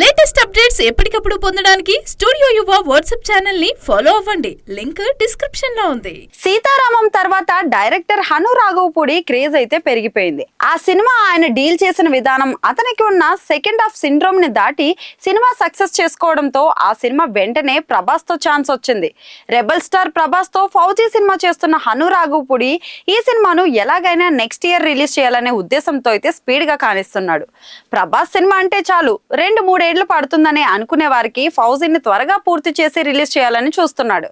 Latest updates ఎప్పటికప్పుడు పొందడానికి studio యువ వాట్సాప్ ఛానల్ ని ఫాలో అవ్వండి. లింక్ డిస్క్రిప్షన్ లో ఉంది. సీతారామం తర్వాత డైరెక్టర్ హను రాఘవపూడి క్రేజ్ అయితే పెరిగిపోయింది. ఆ సినిమా ఆయన డీల్ చేసిన విధానం, అతనికి ఉన్న సెకండ్ హాఫ్ సిండ్రోమ్ ని దాటి సినిమా సక్సెస్ చేసుకోవడంతో ఆ సినిమా వెంటనే ప్రభాస్ తో ఛాన్స్ వచ్చింది. రెబల్ స్టార్ ప్రభాస్ తో ఫౌజీ సినిమా చేస్తున్న హను రాఘవపూడి ఈ సినిమాను ఎలాగైనా నెక్స్ట్ ఇయర్ రిలీజ్ చేయాలనే ఉద్దేశంతో అయితే స్పీడ్ గా కానిస్తున్నాడు. ప్రభాస్ సినిమా అంటే చాలు 2-3 ఏళ్లు పడుతుందని అనుకునే వారికి ఫౌజీని త్వరగా పూర్తి చేసి రిలీజ్ చేయాలని చూస్తున్నాడు.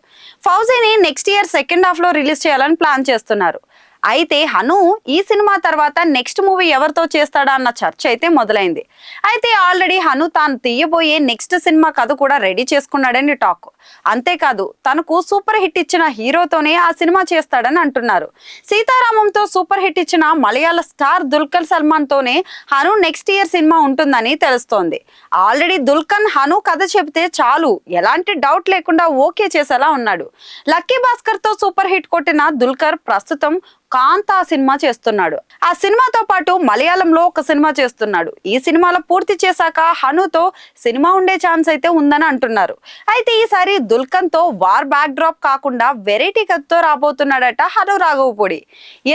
ఫౌజీని నెక్స్ట్ ఇయర్ సెకండ్ హాఫ్ లో రిలీజ్ చేయాలని ప్లాన్ చేస్తున్నారు. అయితే హను ఈ సినిమా తర్వాత నెక్స్ట్ మూవీ ఎవరితో చేస్తాడా అన్న చర్చ అయితే మొదలైంది. అయితే ఆల్రెడీ హను తాను తీయబోయే నెక్స్ట్ సినిమా కథ కూడా రెడీ చేసుకున్నాడని టాక్. అంతేకాదు తనకు సూపర్ హిట్ ఇచ్చిన హీరోతోనే ఆ సినిమా చేస్తాడని అంటున్నారు. సీతారామంతో సూపర్ హిట్ ఇచ్చిన మలయాళ స్టార్ దుల్కర్ సల్మాన్ తోనే హను నెక్స్ట్ ఇయర్ సినిమా ఉంటుందని తెలుస్తోంది. ఆల్రెడీ దుల్కర్ హను కథ చెబితే చాలు ఎలాంటి డౌట్ లేకుండా ఓకే చేసేలా ఉన్నాడు. లక్కీ భాస్కర్ తో సూపర్ హిట్ కొట్టిన దుల్కర్ ప్రస్తుతం కాంతా సినిమా చేస్తున్నాడు. ఆ సినిమాతో పాటు మలయాళంలో ఒక సినిమా చేస్తున్నాడు. ఈ సినిమాలో పూర్తి చేశాక హనుతో సినిమా ఉండే ఛాన్స్ అయితే ఉందని అంటున్నారు. అయితే ఈసారి దుల్కర్ తో వార్ బ్యాక్ డ్రాప్ కాకుండా వెరైటీ కథతో రాబోతున్నాడట హను రాఘవపూడి.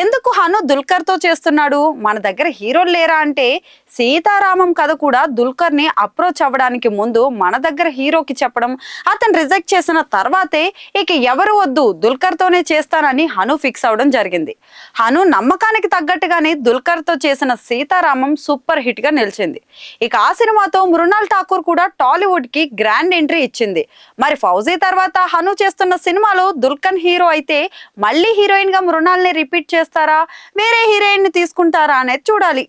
ఎందుకు హను దుల్కర్ తో చేస్తున్నాడు? మన దగ్గర హీరోలు లేరా అంటే సీతారామం కథ కూడా దుల్కర్ ని అప్రోచ్ అవ్వడానికి ముందు మన దగ్గర హీరోకి చెప్పడం, అతను రిజెక్ట్ చేసిన తర్వాతే ఇక ఎవరు వద్దు దుల్కర్ తోనే చేస్తానని హను ఫిక్స్ అవడం జరిగింది. హను నమ్మకానికి తగ్గట్టుగానే దుల్కర్ తో చేసిన సీతారామం సూపర్ హిట్ గా నిలిచింది. ఇక ఆ సినిమాతో మృణాల్ ఠాకూర్ కూడా టాలీవుడ్ కి గ్రాండ్ ఎంట్రీ ఇచ్చింది. మరి ఫౌజీ తర్వాత హను చేస్తున్న సినిమాలో దుల్కర్ హీరో అయితే మళ్ళీ హీరోయిన్ గా మృణాల్ ని రిపీట్ చేస్తారా, వేరే హీరోయిన్ ని తీసుకుంటారా అనేది చూడాలి.